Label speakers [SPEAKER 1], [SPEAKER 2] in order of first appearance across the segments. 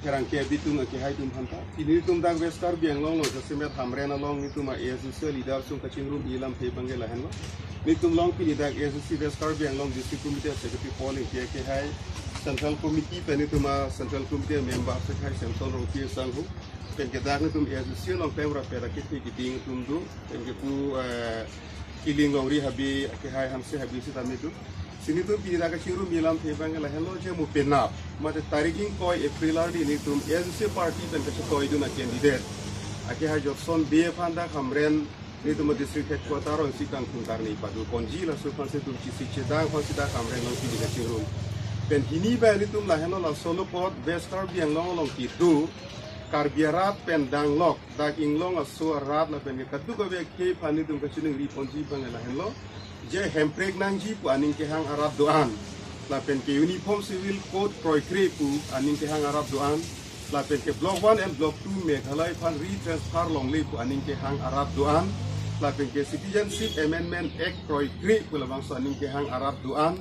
[SPEAKER 1] herang ke bitum ke hai tum hanta ini tum dak westar biang long lo jasemet hamren along ni tum ASUC leader sum kaching room ilam pe bange la henwa ni tum long pi dak ASUC westar biang long district committee secretary polling ke hai central committee pe ni tum central committee member se hai central roki sanghu pen ke dak ni tum ASUC long pe ra pe ra ke ti ding tum du pen ke pu kiling long ri habi ke hai hamse habi se tam ni tu sini tu pilih dah kacang milam tebang lah hello je mu penap, macam tariking koi April hari ni tu ASUC party dan kacang koi itu nak candidate, akhir hari Johnson BF anda kamren ni tu district headquarter orang si kang tungkar ni padu konji lah so konse tu cisi cedang konse dah kamren long pilih kacang dan ini bah ni tu lah hello lah solo pot Westar biang long itu karbiarat pendang lok dak inglong asu arat lah pen katu kau ke pani tu kacang ni konji bang lah hello je hempreg nangji pu aning ke hang Arab doan lapen ke uniform civil code proikre pu aning ke hang Arab doan lapen ke block 1 and block 2 Meghalaya fan retransfer long le pu aning ke hang Arab doan lapen ke citizenship amendment act proikre pu labang so aning ke hang Arab doan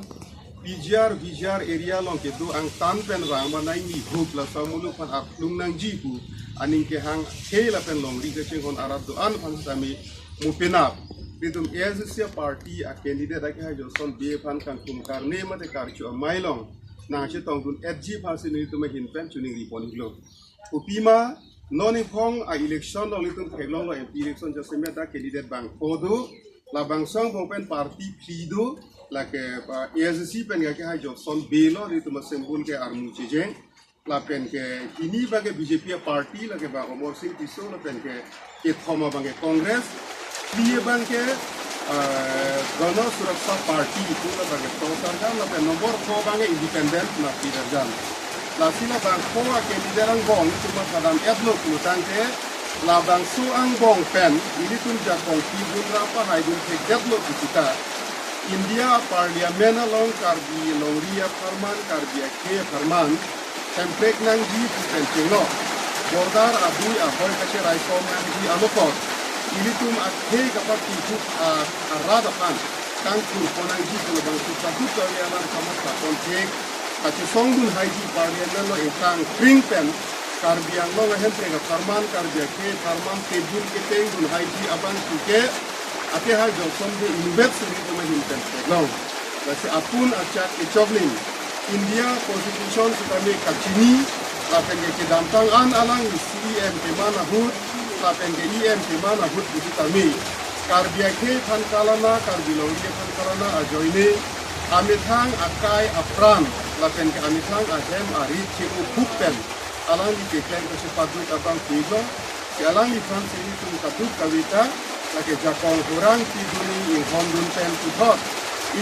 [SPEAKER 1] PGR VGR area long ke tu ang tan pen rang manai ni group la samulu fan aklung nangji pu aning ke hang ke lapen long ri ke cheng Arab doan fan sami mupenap Itu ASUC party a candidate lagi hai Johnson BF kan kumkar ne mate karchu mailong na che tong dun FG phasin ni tu ma hin pen chuning ri pon glo upima non phong a election lo litum khelong lo MP election jo semet da candidate bang podo la bang song bong pen party phido la ke ASUC pen ga ke hai Johnson belo ni tu ma sembul ke armu chejeng la pen ke ini bage BJP party la ke ba Omar Singh Tiso la pen ke thoma bang Congress Dia bangke Gana Suraksa Party itu lah bagi Sarjan lah nomor 4 bangke independen lah Sarjan. Lah sila bang ko kandidat ang bong cuma kadang etno kulutang ke lah bang su ang bong pen ini tun jakong pibun rapa hai dun ke jetlo kita. India Parliament along karbi Lauria Farman karbi ke Farman template nang ji pen celo. Bordar abui aboy kache raikom nang ji alokot. Ini tu akhir kapal tujuh arada kan kangkur ponang ji kalau bang tu satu kali aman kamu tak kontek kacu songun haji parliament lo engkang spring pen karbiang lo lehem prega farman karbia ke farman tebul ke tengun haji abang suke akhir hari Johnson de invest sendiri tu mahin pen lo kasi apun acak kecoblin India constitution sutame kacini akan ke dampang an alang CM ke mana hud lapen ke IM ke mana hut busi kami karbia ke pan kalana karbilo ke pan kalana ajoine amithang akai apran lapen ke amithang ahem ari ke upukten alang di keken ke sepadu abang tigo ke alang di fan sini tu katu kawita lake jakong orang tiduni in hondun pen tuthot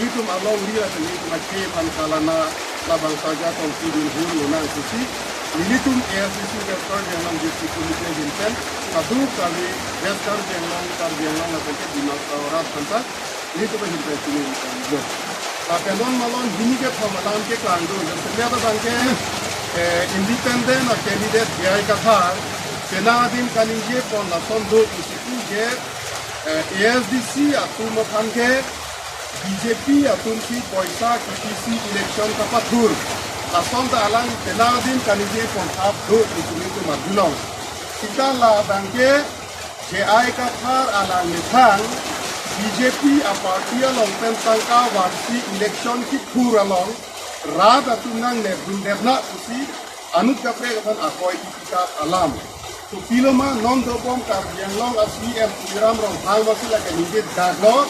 [SPEAKER 1] itu malau ria sini tu ke pan kalana labang saja tong tidun huru nang susi Militum ASUC Westar Biang District Committee Hinten kadu kami Westar Biang apa ke di Masawarat Pantat ini tu berhinten sini itu. Tapi non malon ini ke pemalan ke klandu dan ternyata bangke independen atau candidate biaya kathar senadin kaninje pon lason do isiku je ASDC atau makan ke BJP atau si poisa KPC election kapatur. Lason ta alang tenadin kanije pon up do itu madulong kita la bangke JI kathar alang nithang BJP a party along tangka warsi election ki khur along rad atunang ne bundebna usi anut kapre kathan akoi kita alam to piloma non dopom ka yang long asm puram rong hang wasila ke nije daglo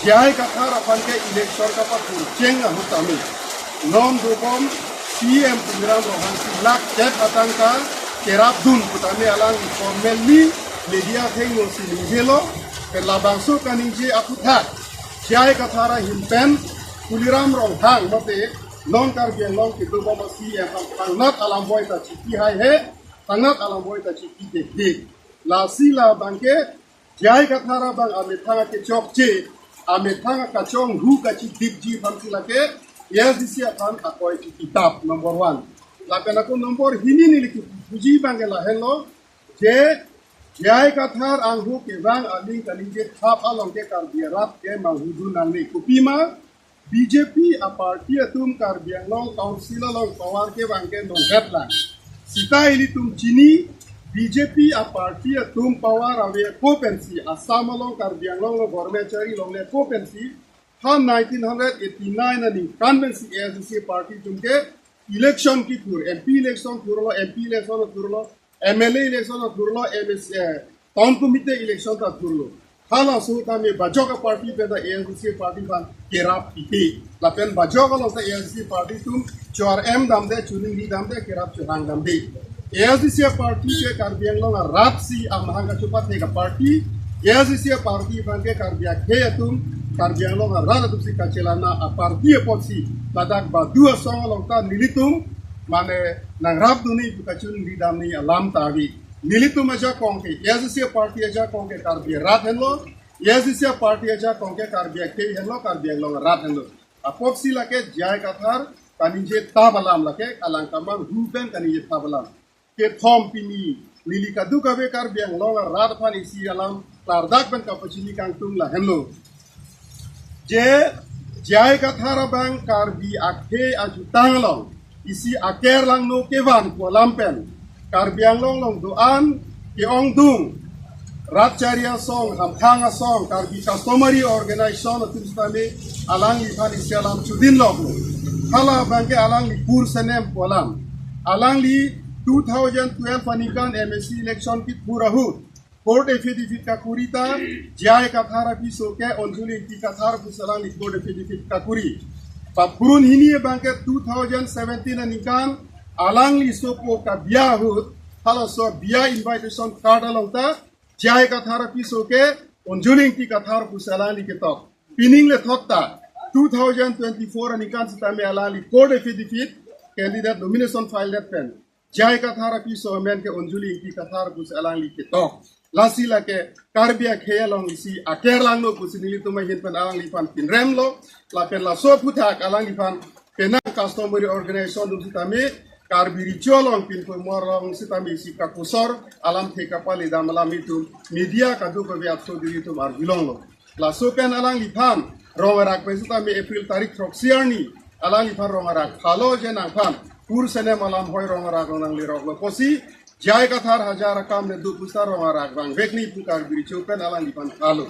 [SPEAKER 1] JI kathar apan ke election ka patur cheng ahutami non dopom CM Pumiram Rohan Silak Jet Atangka Kerap Dun Putame Alang Informally Media Tengo Silingelo Pelabangso Kaninje Aputhat Jai Kathara Himpen Puliram Rohan Mate Non Karbian Long Kitu Bama CM Pangnat Alam Boy Ta Chiki Hai He Pangnat Alam Boy Ta Chiki Dek La Sila Bangke Jai Kathara Bang Amethanga Ke Chok Che Amethanga Kachong Hu Kachi Dipji Pamsila Ke Yes, this year kan aku kitab nomor 1. Lapan aku nomor ini ni lagi puji bangela hello. Jai kathar anghu ke bang aling kalinje thap along ke karbiarat ke manghudu nangni kupima BJP a party atum karbiang long council long power ke bang ke non headline. Sita ini tum Cini BJP a parti a tum power ave kopensi Assam long Karbi Anglong lo Gormechari long le kopensi han 1989 ani convensi ASC party tumke election ki tur MP election turlo MLA election turlo town committee election ta turlo hala su tami bajoka party pe da ASC party ban kerap iti lapen bajoka lo sa ASC party tum chor m damde chuning di damde kerap churang damde ASC party ke Karbi Anglong rapsi amhanga chupat ne ka party ASC party ban ke Karbi ke tum Karbi Anglong rala tu si kacelana a parti potsi badak ba dua song long ta nilitum mane nang rap duni bukacun di damni alam tagi nilitum aja kongke ASC parti aja kongke Karbi rat henlo ASC parti aja kongke Karbi ke henlo Karbi Anglong rat henlo a potsi lake jai kathar kaninje tabalam lake alang kamang huben kaninje tabalam ke thom pini nilika dukabe Karbi Anglong rat phan isi alam tardak ben kapachini kang tum la henlo je jai kathara bang Karbi akhe ajutang long isi aker lang no kevan ko lampen Karbi Anglong long doan ke ong dung ratcharia song hamthanga song Karbi customary organization atustame alang ifan isialam chudin log hala bangke alang li pur senem polam alang li 2012 panikan MSC election ki pura hut Court affidavit ka kurita jai kathara piso ke onjuli ki kathar pusalang ni court affidavit ka kuri papurun hini banke 2017 anikan alang li sopo ka biya hut hala so biya invitation card alongta jai kathara piso ke onjuli ki kathar pusalang ni ketok pining le thokta 2024 anikan sitame alang li court affidavit candidate nomination file that pen jai kathara piso men ke onjuli ki kathar pusalang li ketok lasi lake Karbia kaya long isi aker lang no kusinili tumay hinpan alang lipan pinrem lo lapen la so putak alang lipan penang customary organization dum sitame Karbi richo long pinpo morong sitame isi kakusor alam te kapali dam alam itu media kadu ko biat so diri tu margilong lo la so pen alang lipan rongarak pe sitame April tarik troksiarni alang lipan rongarak halo jenang pan pur sene malam hoy rongarak nang lirok lo posi jai kathar hajar kam ne du pusar rongarak bang vekni pukar biri chopen alang lipan halo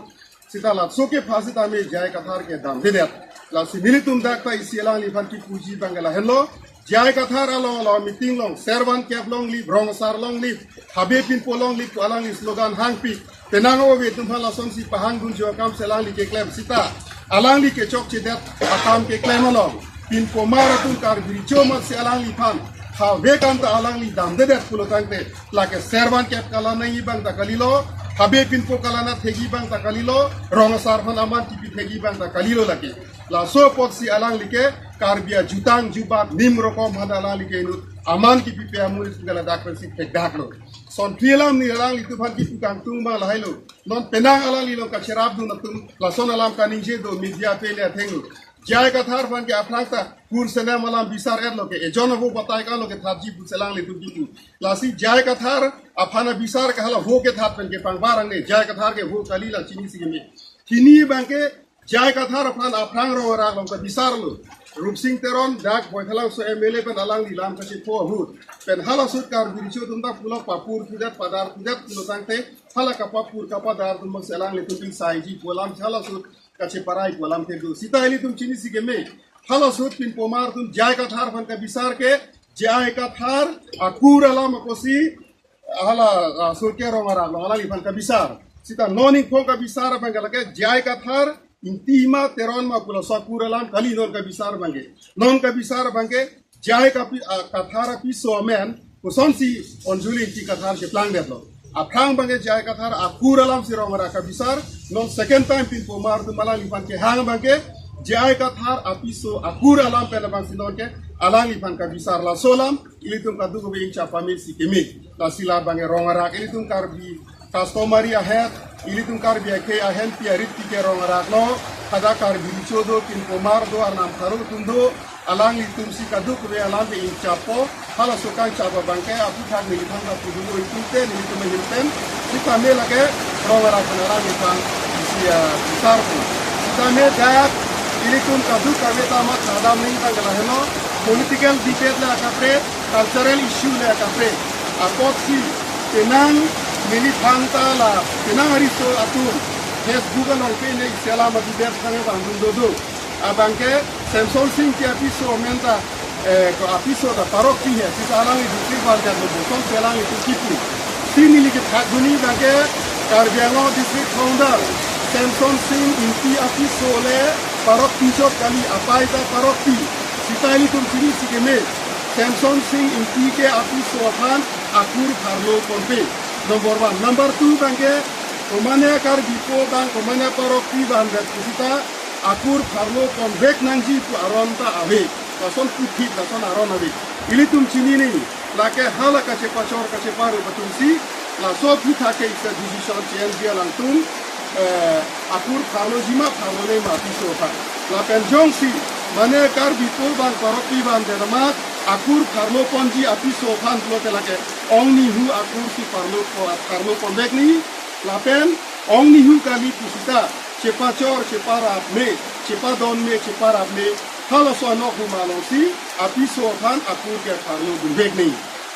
[SPEAKER 1] sita lat soke phasi tame jai kathar ke dam dedet la sinili tum dakta isi alang lipan ki puji bangala hello jai kathar along along meeting long servan kep long li rongsar long li habe pin polong li alang li slogan hangpi tenango we tum phala somsi pahang gun jo kam selang li ke klem sita alang li ke chok chedet akam ke klem along pin pomara tum kar biri chomat se alang lipan ha vekanta alang li dam de det pulo tangte lake servan kep kala nai bang ta kalilo habe pinpo kala na thegi bang ta kalilo rong sarfan aman tipi thegi bang ta kalilo lake la so pot si alang like Karbia jutang jubat nim rokom hada alang like inut aman ki pipe amul gala dakpen si tek daklo son filam ni alang li tufan ki tukang tumba lahailo non penang alang li lo ka cherab du na tum la son alam ka ninje do media pe le thengu jai kathar fan ke aflangta pur sene malam bisar erlo ke ejono ho batai ka lo ke thaji buselang le tuji lasi jai kathar afana bisar ka hala ho ke that pen ke pangbarang ne jai kathar ke ho kalila chini sigemi kini bangke jai kathar aflang ro ra lo ke bisar lo rup sing teron dak boithalang so MLA pen alang dilam ka se po hut pen hala sut kar biricho tumda pulo papur pudat padar pudat pulo tangte hala ka papur ka padar tum selang le tuji saiji polam hala sut kache parai kolam te do sita eli tum chini sige me hala sut pin pomar tum jai kathar fan ka bisar ke jai kathar akur alam kosi hala surke rongara hala li fan ka bisar sita noning phong ka bisar ban ka ke jai kathar intima teron ma pula sakur alam kali non ka bisar bange non ka bisar bange jai ka kathar piso men kusonsi onjuli ti kathar ke plan detlo Aprang bangke jai kathar akur alam si rongara ka bisar non second time pin pomar tu malang lipan ke hang bangke jai kathar apiso akur alam pela bang sinon ke alang lipan ka bisar la solam ilitum ka dugo being chapamil si kemi la sila bange rongara ilitum Karbi customary ahet ilitum Karbi ke ahen piarit ke rongara no kada Karbi chodo pin pomar do arnam tharu tundo alang litum si kaduk be alang be in chapo hala sukan chapa bangke apu thak ni thang ka pudugo itute ni litum hilten sita me lage rongara kanara ni pan isia bisar pu sita me dak ilitum kaduk ka beta ma sadam ning ka gala heno political debate la kapre, cultural issue la kapre. Apot si tenang militanta la tenang aristo atur. Facebook long pe ne selama debate kane bandung dodo. Abangke Samson Singh ke episode menta ko episode da parok ki hai. Sis alang ni dusri bal ka dodo. Kon selang itu kipu. Sini li ke thaguni bangke Karbi Anglong district founder Samson Singh inti episode le parok pisot kali apai ta parok pi. Sitali tum sini sikeme Samson Singh inti ke episode kan akur harlo konpe. Number 1. Number 2 bangke Komanya Karbi po bang komanya parok pi bang vet kita akur harlo konvek nangji pu aronta ave. Kason puthi kason aron ave. Ili tum sini ni lake hala kache pachor kache paru batum si la so putha ke isa division chen dia lang tum akur harlo jima harlo le ma piso pa. La penjong si mane Karbi po bang parok pi bang de ma akur harlo ponji apiso phan lo te lake ongni hu akur si parlo ko harlo konvek ni lapen ongni hu kali pusita cepa chor cepa rap me cepa don me cepa rap me hala so no hu malosi apiso phan akur ke parlo konvek ni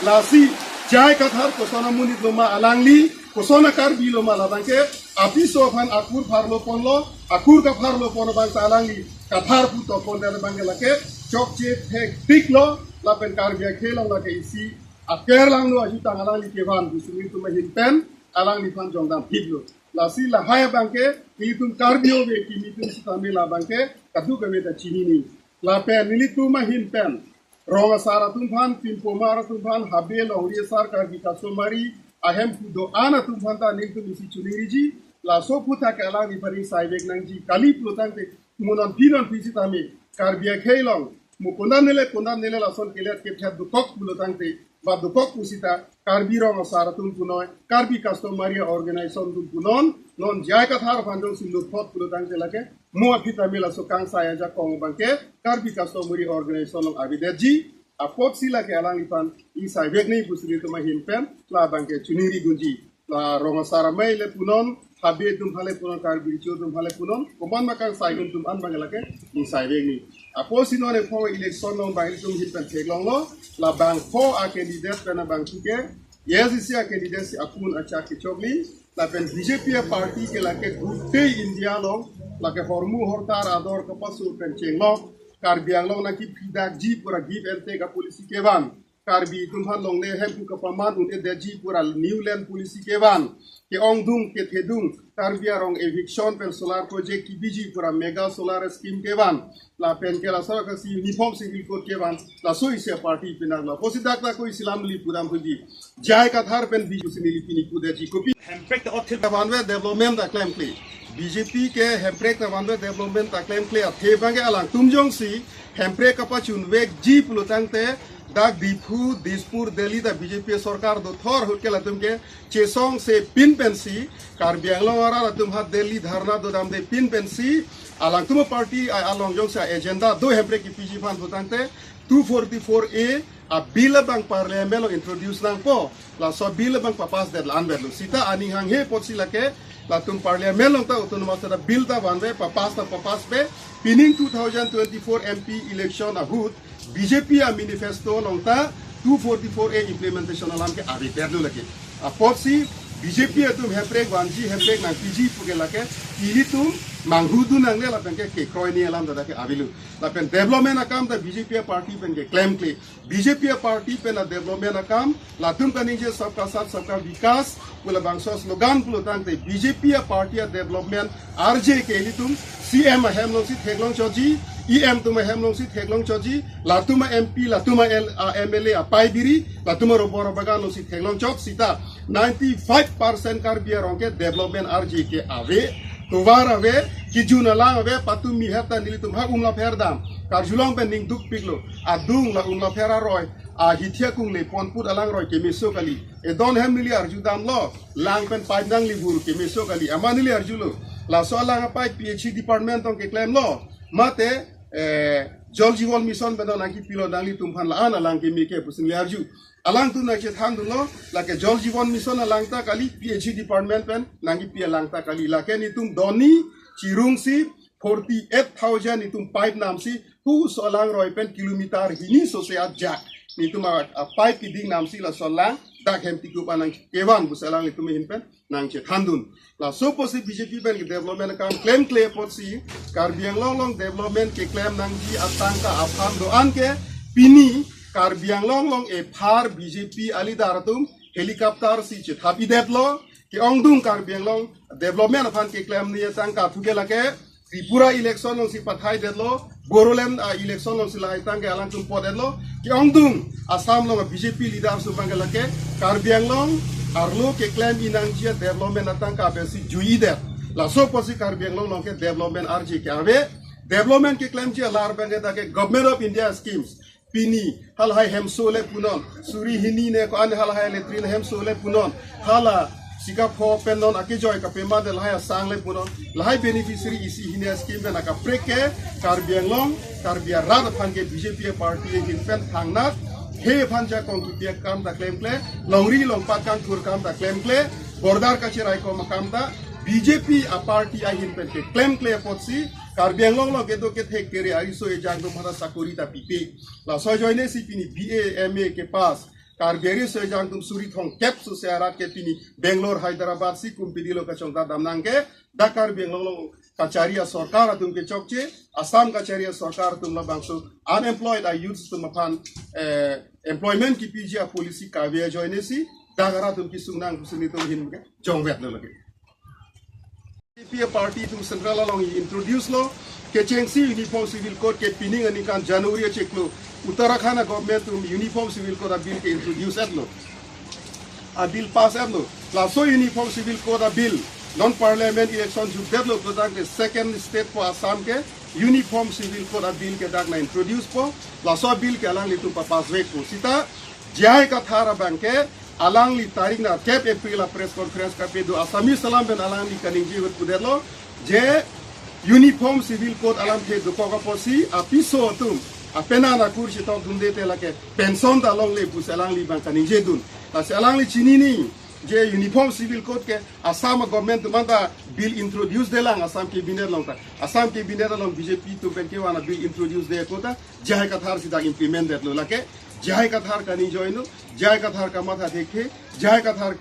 [SPEAKER 1] lasi jai kathar ko sona munit loma alangli ko sona Karbi loma labangke apiso phan akur parlo ponlo akur ka parlo pon bang alangli kathar pu to pon der bangela ke chok che thek tiklo lapen Karbi khelang la ke isi aker lang no ajuta alangli ke van bisumi tu mahin pen alang ni fan jongdam hidlo la si la haya bangke militum Karbio ve ki militum sitame la bangke kadu kame ta chini ni la pen militum mahin pen ronga sara tum fan pin pomara tum fan habe longri sar ka ki kasomari ahem kudo ana tum fan ta militum isi chuniriji la so puta ka alang ni pari saibek nangji kali plotang te monon pinon pisitame Karbia khelong mukondan nele la son kelet ke thad dukok plotang te Badukok pusita Karbi ronga sara tum punoy Karbi customary organization tum punon non jai kathar phanjong silu thot pulotang selake mua pita mila so kang saya ja kong bangke Karbi customary organization long abideji apot sila ke alang ipan I saibek nei pusri tuma himpen la bangke chuniri gunji la ronga sara mai le punon habe tum phale punon Karbi chu tum phale punon koman makang saigun tum an bangelake I saibek ni aposino ne pho election long bang tum himpen theglong lo la bang pho a candidate pena bang tuke yes isi a candidate si apun acha ke chogli la pen BJP party ke la ke gute India long la ke hormu hortar ador ke pasu pen chenglo Karbi Anglong na ki fidak ji pura give and take a policy ke van Karbi tum han long le hem ka paman un e ji pura new land policy ke van ke ong dung ke thedung Karbi arong eviction pen solar project ki biji pura mega solar scheme ke van la pen ke la sara kasi uniform civil code ke van la so ise party pinar la posidak la ko islam li pudam hudi jai ka thar pen biju sinili pini pude ji copy hemprek the othil vanwe development da claim play BJP ke hemprek the vanwe development da claim play athe bange alang tumjong si hemprek ka pachun weg ji plotang te dak dipu dispur Delhi da BJP सरकार दो थोर होके लतुम के चेसोंग से पिन पेंसी Karbi Anglong ara लतुम हाथ दिल्ली धरना दो दाम दे पिन पेंसी alang tumo party along jong sa agenda do hembre ki PG fan botante 244A a bill bang parliament lo introduce nang po la so bill bang papas de lan berlo sita ani hang he pot sila ke la tum parliament lo ta autonomous ta bill ta banwe papas pe pinning 2024 MP election a hut BJP a manifesto lo ta 244A implementation alam ke abi berlo lake a pot si BJP atum heprek wanji heprek nang PG puge lake ili tum manghudu nang le la pen ke kroi ni alam da ke abilu la pen development akam da BJP party pen ke claim ke BJP party pen la development akam la tum kaning je sabka sath sabka vikas pula bangso slogan pulo tang te BJP party development RJ ke ili tum CM hemlong si theglong choji EM tuma hemlong si theglong choji la tuma MP la tuma MLA apai biri la tuma roboro bagano si theglong chok sita 95% Karbi arong ke development RJ ke ave Tuvar ave kijuna lang ave patu mi heta nili tum ha umla perdam karjulong pen ning duk piglo adung la umla pera roy a hithia kung le pon put alang roy ke meso kali e don hem nili arjudam lo lang pen paidang libur ke meso kali amanili arjulo la so lang apai PhD department tong ke claim lo mate Jal Jeevan Mission bedo naki pilo dangli tumpan la ana lang ke meke pusin liarju alang tu nak chet hang dulo la ke Jal Jeevan Mission alang ta kali PhD department pen nangi pia lang ta kali la ke ni tum doni cirung si 48,000 nitum pipe namsi hu solang roi pen kilometer hini sosiat jak nitum pipe kiding namsi la solang dak hem tiku panang kewan busalang nitum hinpen nang che thandun la so posi BJP pen development kan claim clear potsi Karbiang long development ke claim nang ji atangka afham do an ke pini Karbiang long e phar BJP ali daratum helicopter si che thapi detlo ke ongdung Karbiang long development afan ke claim ni tangka thugela ke Tripura election long si pathai detlo Boroland election long si lai tangke alang tum pot detlo ke ongdung Assam long BJP leader su bangela ke Karbiang long arlo ke claim inang jia development atangka besi jui det la so posi Karbiang long ke development RJ ke ave development ke claim jia lar bangeta ke government of India schemes pini hal hai hem sole punon suri hini ne ko an hal hai letrin hem sole punon hala sika pho penon ake joy ka pema de lai sang le punon lai beneficiary isi hini scheme na ka preke Karbiang long Karbiang rat phan ke BJP party hin pen thangna he phanja kong ki kam ta claim kle longri long pat kan kur kam ta claim kle bordar ka chirai ko makam ta BJP a party a hin pen ke claim kle potsi Karbiang long ke do ke thek kere ai so e jang do mara sakuri ta pipe la so joine si pini BA MA ke pass Karbiang so jang tum suri thong kep so searat ke pini Bangalore Hyderabad si kumpidi lo ka chongta damnang ke da Karbiang long kacharia sarkar tum ke chokche Assam kacharia sarkar tum la bangso unemployed are youths tum aphan employment ki PG policy ka ve joine si dagara tum ki sungnang kusuni tum hin ke jongwet lo lage BJP party tum central along introduce lo ke chengsi uniform civil code ke pining ani kan January cheklo Uttarakhand government tum uniform civil code bill ke introduce at lo a bill pass at lo la so uniform civil code bill non parliament election ju develop to the second state for Assam ke uniform civil code bill ke dak na introduce po la so bill ke alang li tum pass ve ko sita jai ka thara bank ke alang li tarik na cap April a press conference ka pe do Assamese salam ben alang li kaning ji wet pudelo je uniform civil code alam the do ko posi a piso tum a pena na kursi tok dunde te la ke pension da long le pus alang li ban kaning je dun ta se alang li chini ni je uniform civil code ke Assam government manda bill introduce de lang Assam ke biner long ta Assam ke biner long BJP to ben ke wana bill introduce de ko ta jai ka thar sida implement de lo la ke jai ka thar kani joino jai ka thar ka matha dekhe jai ka thar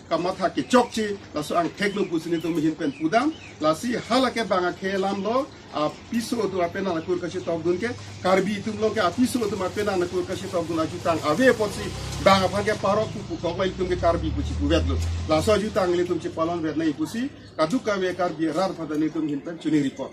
[SPEAKER 1] ka matha ke chokchi la so ang theklo pusini to mihin pen pudam la si hala ke banga khelam lo a piso to apena na kur kashi tok dun ke Karbi tum lo ke a piso to apena na kur kashi tok dun ajutang ave potsi banga phage parok pu ko lai tum ke Karbi puchi puvet lo la so ajutang le tum che palon vet nai pusi kaduka ve Karbi rar phadani tum hin pen chuni report